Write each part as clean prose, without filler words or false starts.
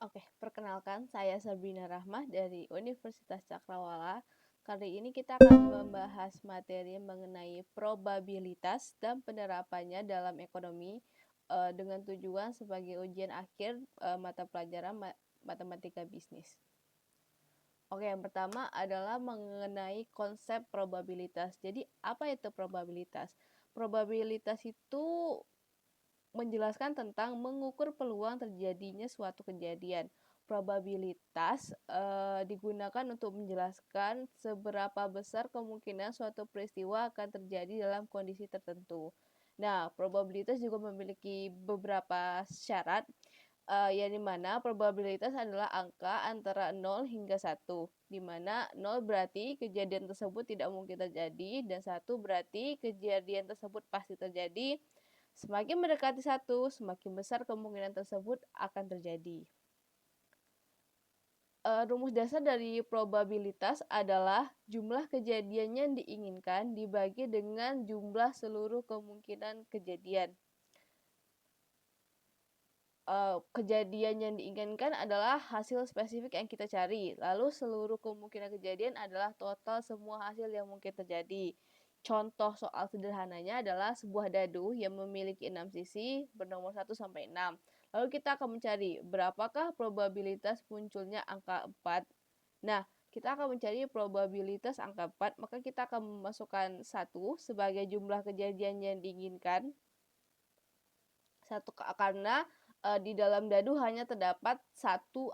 Oke, perkenalkan saya Sabrina Rahmah dari Universitas Cakrawala. Kali ini kita akan membahas materi mengenai probabilitas dan penerapannya dalam ekonomi dengan tujuan sebagai ujian akhir mata pelajaran matematika bisnis. Oke, yang pertama adalah mengenai konsep probabilitas. Jadi, apa itu probabilitas? Probabilitas itu menjelaskan tentang mengukur peluang terjadinya suatu kejadian. Probabilitas digunakan untuk menjelaskan seberapa besar kemungkinan suatu peristiwa akan terjadi dalam kondisi tertentu. Nah, probabilitas juga memiliki beberapa syarat, yang dimana probabilitas adalah angka antara 0 hingga 1, dimana 0 berarti kejadian tersebut tidak mungkin terjadi, dan 1 berarti kejadian tersebut pasti terjadi. Semakin mendekati 1, semakin besar kemungkinan tersebut akan terjadi. Rumus dasar dari probabilitas adalah jumlah kejadian yang diinginkan dibagi dengan jumlah seluruh kemungkinan kejadian. Kejadian yang diinginkan adalah hasil spesifik yang kita cari. Lalu seluruh kemungkinan kejadian adalah total semua hasil yang mungkin terjadi. Contoh soal sederhananya adalah sebuah dadu yang memiliki 6 sisi bernomor 1 sampai 6. Lalu kita akan mencari berapakah probabilitas munculnya angka 4. Nah, kita akan mencari probabilitas angka 4, maka kita akan memasukkan 1 sebagai jumlah kejadian yang diinginkan. Karena di dalam dadu hanya terdapat satu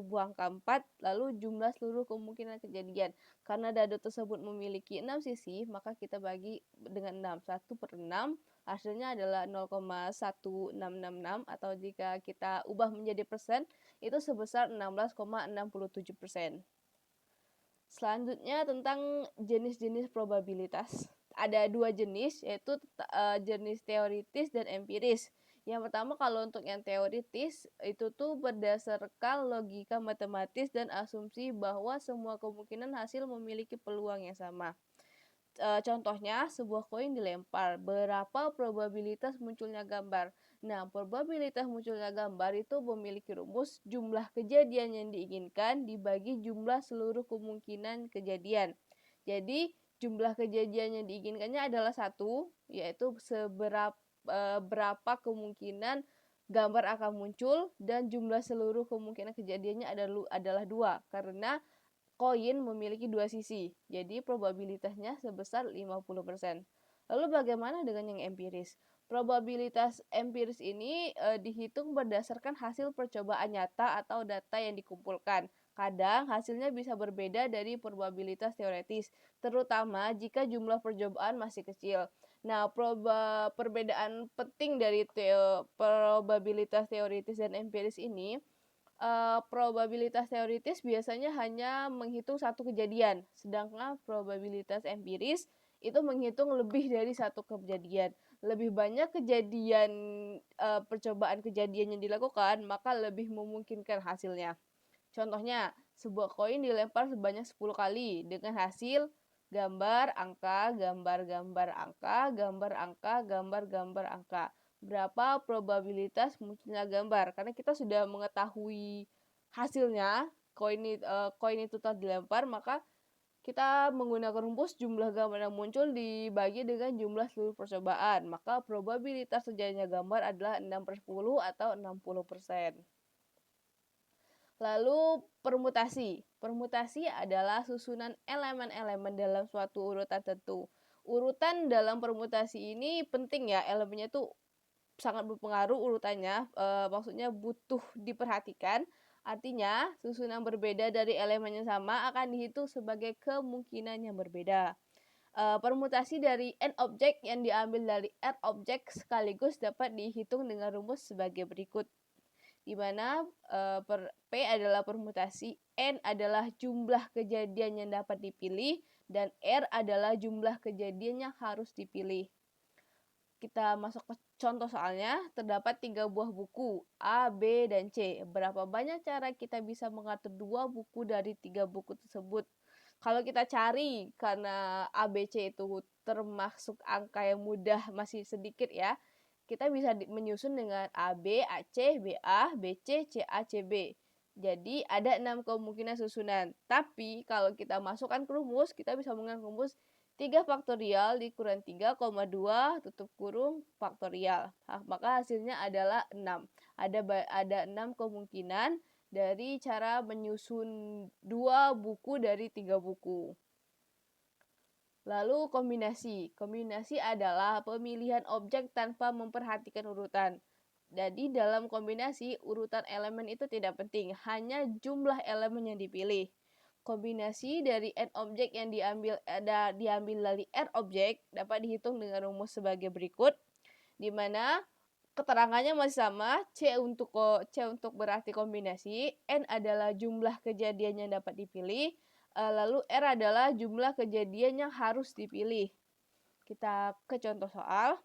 buah angka 4, lalu jumlah seluruh kemungkinan kejadian. Karena dadu tersebut memiliki 6 sisi, maka kita bagi dengan 6. 1 per 6 hasilnya adalah 0,1666, atau jika kita ubah menjadi persen, itu sebesar 16,67%. Selanjutnya tentang jenis-jenis probabilitas. Ada dua jenis, yaitu jenis teoritis dan empiris. Yang pertama, kalau untuk yang teoritis, itu tuh berdasarkan logika matematis dan asumsi bahwa semua kemungkinan hasil memiliki peluang yang sama. Contohnya, sebuah koin dilempar, berapa probabilitas munculnya gambar? Nah, probabilitas munculnya gambar itu memiliki rumus jumlah kejadian yang diinginkan dibagi jumlah seluruh kemungkinan kejadian. Jadi, jumlah kejadian yang diinginkannya adalah 1, yaitu berapa kemungkinan gambar akan muncul, dan jumlah seluruh kemungkinan kejadiannya adalah 2, karena koin memiliki dua sisi, jadi probabilitasnya sebesar 50%. Lalu bagaimana dengan yang empiris? Probabilitas empiris ini dihitung berdasarkan hasil percobaan nyata atau data yang dikumpulkan. Kadang hasilnya bisa berbeda dari probabilitas teoretis, terutama jika jumlah percobaan masih kecil. Nah, perbedaan penting dari probabilitas teoritis dan empiris ini, probabilitas teoritis biasanya hanya menghitung satu kejadian, sedangkan probabilitas empiris itu menghitung lebih dari satu kejadian. Lebih banyak kejadian, percobaan kejadian yang dilakukan, maka lebih memungkinkan hasilnya. Contohnya, sebuah koin dilempar sebanyak 10 kali dengan hasil gambar angka, gambar-gambar angka, gambar angka, gambar-gambar angka. Berapa probabilitas munculnya gambar? Karena kita sudah mengetahui hasilnya, koin itu telah dilempar, maka kita menggunakan rumus jumlah gambar yang muncul dibagi dengan jumlah seluruh percobaan. Maka probabilitas terjadinya gambar adalah 6/10 atau 60%. Lalu permutasi. Permutasi adalah susunan elemen-elemen dalam suatu urutan tertentu. Urutan dalam permutasi ini penting ya, elemennya tuh sangat berpengaruh urutannya, maksudnya butuh diperhatikan. Artinya, susunan berbeda dari elemen yang sama akan dihitung sebagai kemungkinan yang berbeda. Permutasi dari n objek yang diambil dari r objek sekaligus dapat dihitung dengan rumus sebagai berikut, di mana P adalah permutasi, N adalah jumlah kejadian yang dapat dipilih, dan R adalah jumlah kejadian yang harus dipilih. Kita masuk ke contoh soalnya. Terdapat 3 buah buku, A, B, dan C. Berapa banyak cara kita bisa mengatur 2 buku dari 3 buku tersebut? Kalau kita cari, karena A, B, C itu termasuk angka yang mudah, masih sedikit ya, kita bisa menyusun dengan AB, AC, BA, BC, CA, CB. Jadi ada 6 kemungkinan susunan. Tapi kalau kita masukkan ke rumus, kita bisa menggunakan rumus 3 faktorial dikurang 3,2 tutup kurung faktorial. Nah, maka hasilnya adalah 6. Ada 6 kemungkinan dari cara menyusun 2 buku dari 3 buku. Lalu kombinasi. Kombinasi adalah pemilihan objek tanpa memperhatikan urutan. Jadi dalam kombinasi, urutan elemen itu tidak penting, hanya jumlah elemen yang dipilih. Kombinasi dari n objek yang diambil dari r objek dapat dihitung dengan rumus sebagai berikut, di mana keterangannya masih sama, C untuk berarti kombinasi, N adalah jumlah kejadian yang dapat dipilih, lalu R adalah jumlah kejadian yang harus dipilih. Kita ke contoh soal.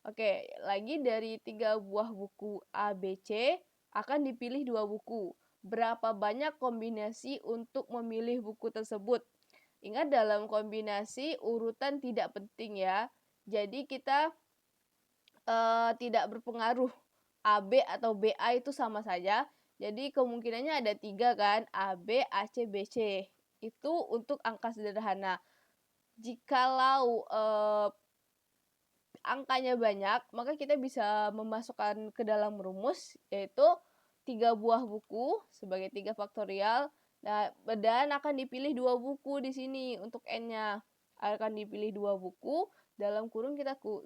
Oke, lagi dari 3 buah buku A, B, C, akan dipilih 2 buku. Berapa banyak kombinasi untuk memilih buku tersebut? Ingat, dalam kombinasi urutan tidak penting ya. Jadi kita tidak berpengaruh. AB atau BA itu sama saja. Jadi kemungkinannya ada 3 kan, AB, AC, BC. Itu untuk angka sederhana. Jikalau angkanya banyak, maka kita bisa memasukkan ke dalam rumus, yaitu 3 buah buku sebagai 3 faktorial. Nah, dan akan dipilih 2 buku di sini untuk N-nya. Akan dipilih 2 buku, dalam kurung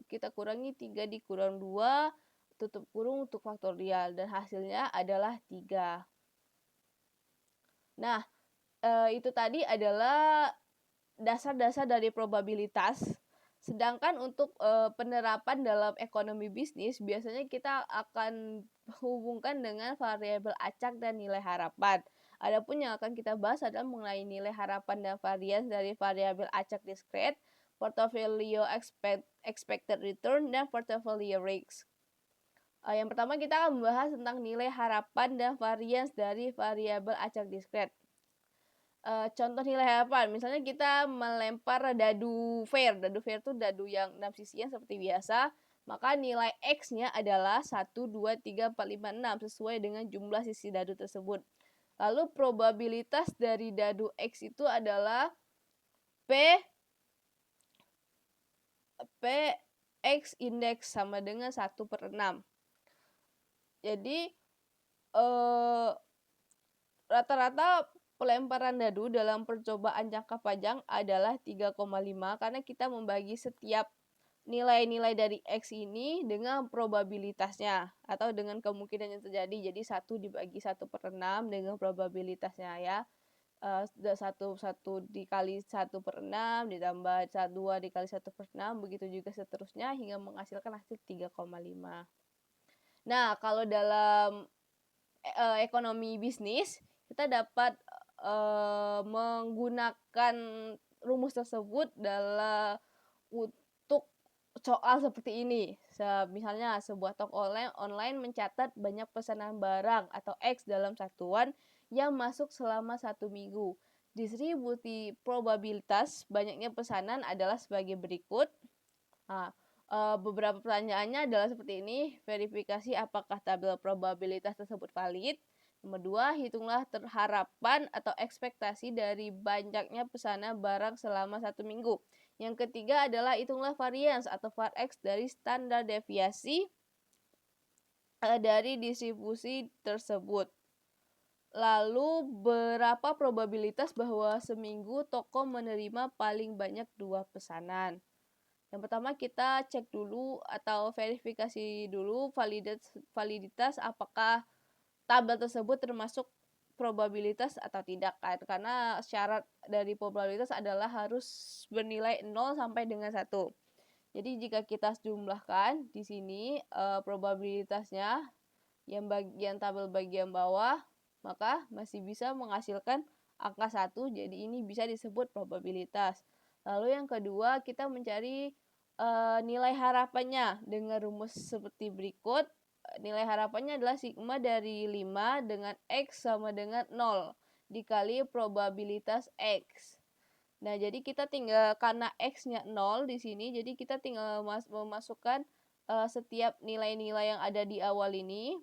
kita kurangi 3 dikurang 2, tutup kurung untuk faktorial, dan hasilnya adalah 3. Nah, itu tadi adalah dasar-dasar dari probabilitas. Sedangkan untuk penerapan dalam ekonomi bisnis, biasanya kita akan hubungkan dengan variabel acak dan nilai harapan. Adapun yang akan kita bahas adalah mengenai nilai harapan dan varians dari variabel acak discrete, portfolio expected return, dan portfolio risk. Yang pertama kita akan membahas tentang nilai harapan dan varians dari variabel acak discrete. Contoh nilai harapan, misalnya kita melempar dadu fair. Dadu fair itu dadu yang 6 sisian seperti biasa. Maka nilai X-nya adalah 1, 2, 3, 4, 5, 6 sesuai dengan jumlah sisi dadu tersebut. Lalu probabilitas dari dadu X itu adalah X indeks sama dengan 1/6. Jadi rata-rata pelemparan dadu dalam percobaan jangka panjang adalah 3,5 karena kita membagi setiap nilai-nilai dari X ini dengan probabilitasnya atau dengan kemungkinan yang terjadi. Jadi 1 dibagi 1/6 dengan probabilitasnya ya. 1 dikali 1/6 ditambah 2 dikali 1/6, begitu juga seterusnya hingga menghasilkan hasil 3,5. Nah, kalau dalam ekonomi bisnis, kita dapat menggunakan rumus tersebut dalam untuk soal seperti ini. Misalnya sebuah toko online mencatat banyak pesanan barang atau X dalam satuan yang masuk selama 1 minggu. Distribusi probabilitas banyaknya pesanan adalah sebagai berikut. Nah, beberapa pertanyaannya adalah seperti ini. Verifikasi apakah tabel probabilitas tersebut valid. Nomor 2, hitunglah harapan atau ekspektasi dari banyaknya pesanan barang selama 1 minggu. Yang ketiga adalah hitunglah varians atau var(x) dari standar deviasi dari distribusi tersebut. Lalu berapa probabilitas bahwa seminggu toko menerima paling banyak 2 pesanan. Yang pertama kita cek dulu atau verifikasi dulu validitas apakah tabel tersebut termasuk probabilitas atau tidak, karena syarat dari probabilitas adalah harus bernilai 0 sampai dengan 1. Jadi jika kita jumlahkan di sini probabilitasnya yang bagian tabel bagian bawah, maka masih bisa menghasilkan angka 1, jadi ini bisa disebut probabilitas. Lalu yang kedua kita mencari nilai harapannya dengan rumus seperti berikut. Nilai harapannya adalah sigma dari 5 dengan X sama dengan 0 dikali probabilitas X. Nah, jadi kita tinggal, karena X-nya 0 di sini, jadi kita tinggal memasukkan setiap nilai-nilai yang ada di awal ini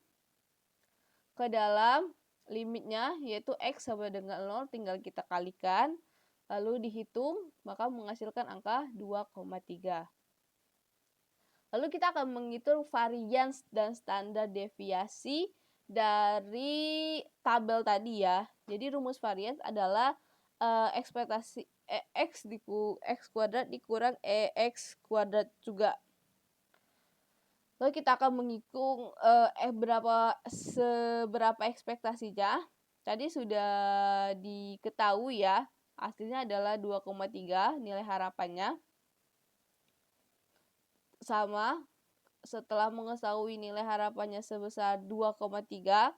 ke dalam limitnya, yaitu X sama dengan 0, tinggal kita kalikan, lalu dihitung, maka menghasilkan angka 2,3. Lalu kita akan menghitung varians dan standar deviasi dari tabel tadi ya. Jadi rumus varians adalah ekspektasi X kuadrat dikurang X kuadrat juga. Lalu kita akan menghitung seberapa ekspektasinya. Tadi sudah diketahui ya, hasilnya adalah 2,3 nilai harapannya. Sama, setelah mengetahui nilai harapannya sebesar 2,3,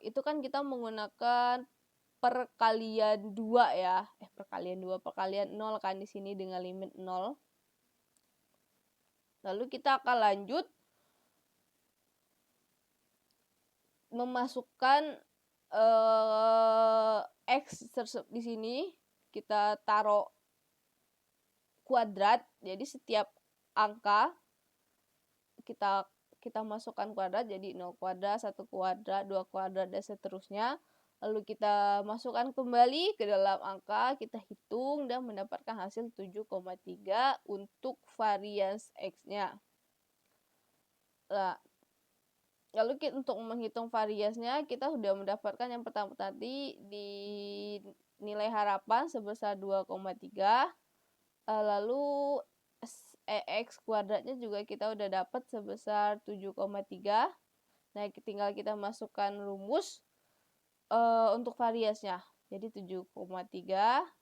itu kan kita menggunakan perkalian 2 ya. Perkalian 0 kan di sini dengan limit 0. Lalu kita akan lanjut memasukkan X tersebut di sini. Kita taruh kuadrat, jadi setiap angka kita masukkan kuadrat, jadi 0 kuadrat, 1 kuadrat, 2 kuadrat, dan seterusnya. Lalu kita masukkan kembali ke dalam angka, kita hitung dan mendapatkan hasil 7,3 untuk varians X-nya. Nah, lalu untuk menghitung variansnya, kita sudah mendapatkan yang pertama tadi di nilai harapan sebesar 2,3. Lalu X kuadratnya juga kita udah dapat sebesar 7,3. Nah, tinggal kita masukkan rumus untuk variasnya. Jadi 7,3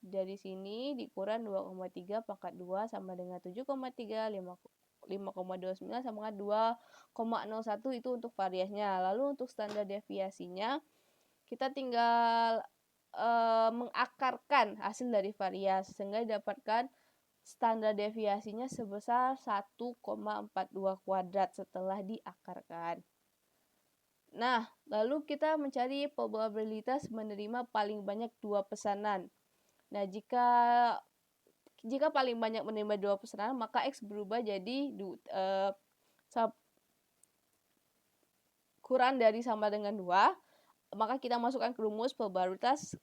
dari sini dikurang 2,3 pangkat 2 sama dengan 7,3, 5,29 sama dengan 2,01 itu untuk variasnya. Lalu untuk standar deviasinya, kita tinggal mengakarkan hasil dari variasi sehingga didapatkan standar deviasinya sebesar 1,42 kuadrat setelah diakarkan. Nah, lalu kita mencari probabilitas menerima paling banyak 2 pesanan. Nah, jika paling banyak menerima 2 pesanan, maka X berubah jadi kurang dari sama dengan 2. Maka kita masukkan ke rumus probabilitas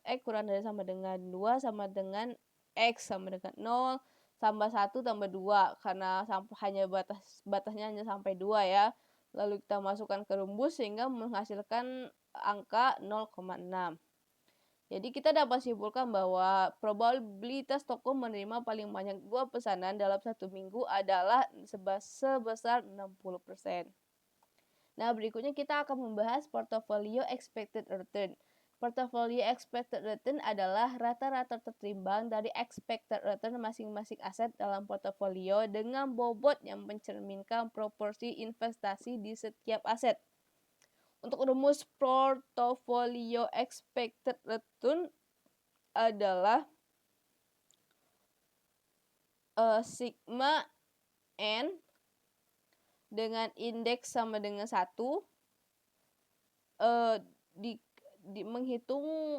X kurang dari sama dengan 2 sama dengan X sama dengan 0 tambah 1 tambah 2, karena hanya batasnya hanya sampai 2 ya. Lalu kita masukkan ke rumus sehingga menghasilkan angka 0,6. Jadi kita dapat simpulkan bahwa probabilitas toko menerima paling banyak 2 pesanan dalam 1 minggu adalah sebesar 60%. Nah, berikutnya kita akan membahas portfolio expected return. Portfolio expected return adalah rata-rata tertimbang dari expected return masing-masing aset dalam portofolio dengan bobot yang mencerminkan proporsi investasi di setiap aset. Untuk rumus portfolio expected return adalah sigma N dengan indeks sama dengan 1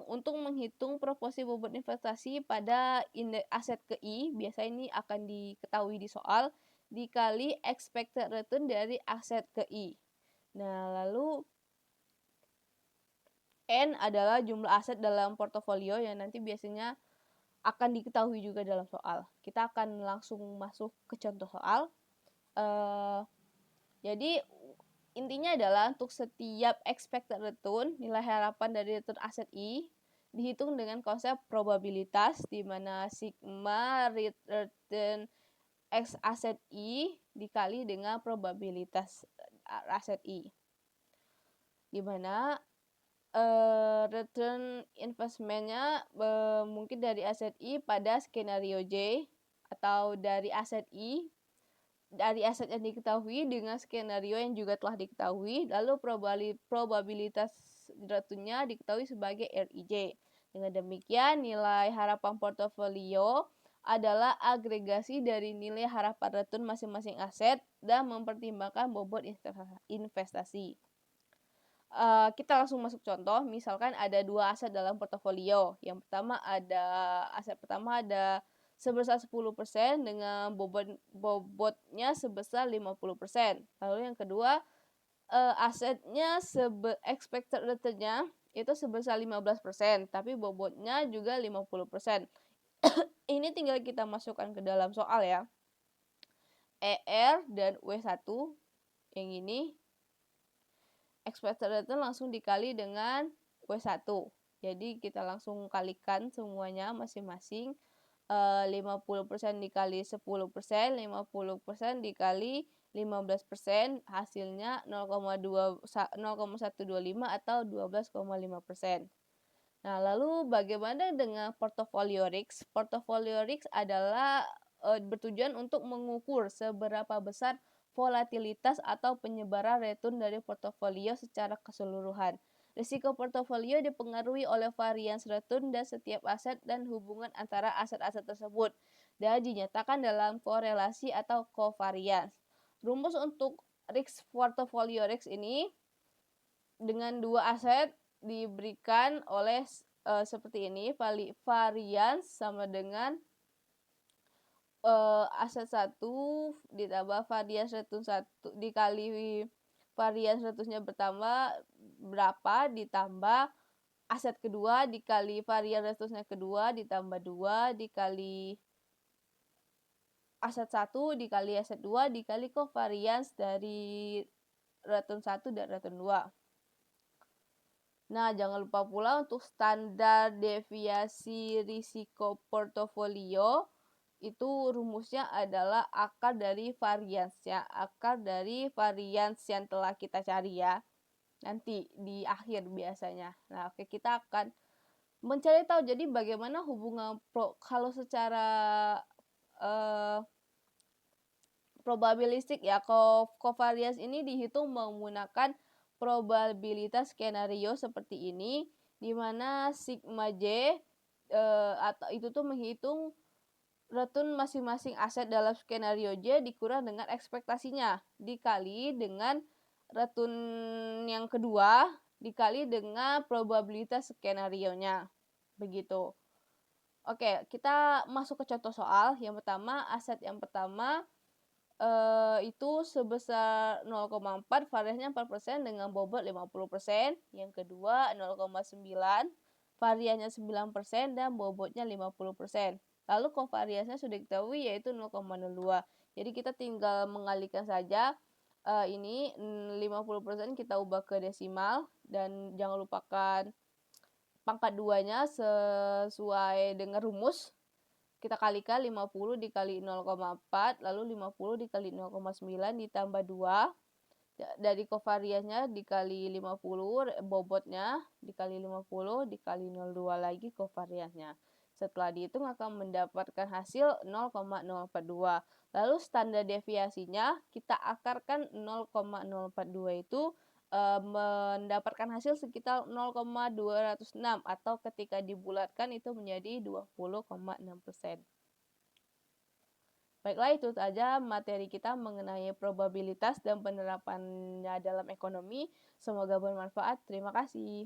untuk menghitung proporsi bobot investasi pada indeks aset ke I, biasanya ini akan diketahui di soal, dikali expected return dari aset ke I. Nah, lalu N adalah jumlah aset dalam portofolio yang nanti biasanya akan diketahui juga dalam soal. Kita akan langsung masuk ke contoh soal. Jadi intinya adalah untuk setiap expected return, nilai harapan dari return aset I dihitung dengan konsep probabilitas, di mana sigma return X aset I dikali dengan probabilitas aset I, di mana return investmentnya mungkin dari aset I pada skenario J, atau dari aset I dari aset yang diketahui dengan skenario yang juga telah diketahui, lalu probabilitas returnnya diketahui sebagai RIJ. Dengan demikian, nilai harapan portofolio adalah agregasi dari nilai harapan return masing-masing aset dan mempertimbangkan bobot investasi. Kita langsung masuk contoh. Misalkan ada 2 aset dalam portofolio. Yang pertama ada sebesar 10% dengan bobotnya sebesar 50%. Lalu yang kedua, asetnya expected return-nya itu sebesar 15%, tapi bobotnya juga 50%. Ini tinggal kita masukkan ke dalam soal ya. ER dan W1 yang ini expected return langsung dikali dengan W1. Jadi kita langsung kalikan semuanya masing-masing. 50% dikali 10%, 50% dikali 15%, hasilnya 0,125 atau 12,5%. Nah, lalu bagaimana dengan portofolio risk? Portofolio risk adalah bertujuan untuk mengukur seberapa besar volatilitas atau penyebaran return dari portofolio secara keseluruhan. Risiko portofolio dipengaruhi oleh varians return dan setiap aset dan hubungan antara aset-aset tersebut dan dinyatakan dalam korelasi atau covariance. Rumus untuk risk portfolio risk ini dengan dua aset diberikan oleh seperti ini, varians sama dengan aset 1 ditambah varians return 1 dikali varians returnnya bertambah berapa ditambah aset kedua dikali varian returnnya kedua ditambah 2 dikali aset 1 dikali aset 2 dikali covariance dari return 1 dan return 2. Nah, jangan lupa pula untuk standar deviasi risiko portofolio itu rumusnya adalah akar dari varians ya, akar dari varians yang telah kita cari ya. Nanti di akhir biasanya. Nah, oke, kita akan mencari tahu jadi bagaimana hubungan kalau secara probabilistik ya, covariance ini dihitung menggunakan probabilitas skenario seperti ini, di mana sigma J atau itu tuh menghitung return masing-masing aset dalam skenario J dikurang dengan ekspektasinya dikali dengan return yang kedua dikali dengan probabilitas skenario-nya. Begitu. Oke, kita masuk ke contoh soal. Yang pertama, aset yang pertama itu sebesar 0,4, variannya 4% dengan bobot 50%. Yang kedua 0,9, variannya 9% dan bobotnya 50%. Lalu covariance-nya sudah diketahui yaitu 0,02. Jadi kita tinggal mengalihkan saja ini 50% kita ubah ke desimal dan jangan lupakan pangkat 2-nya sesuai dengan rumus. Kita kalikan 50 dikali 0,4 lalu 50 dikali 0,9 ditambah 2 dari covariance-nya dikali 50 bobotnya dikali 50 dikali 0,2 lagi covariance-nya. Setelah dihitung akan mendapatkan hasil 0,042. Lalu standar deviasinya kita akarkan 0,042 itu mendapatkan hasil sekitar 0,206 atau ketika dibulatkan itu menjadi 20,6%. Baiklah, itu saja materi kita mengenai probabilitas dan penerapannya dalam ekonomi. Semoga bermanfaat. Terima kasih.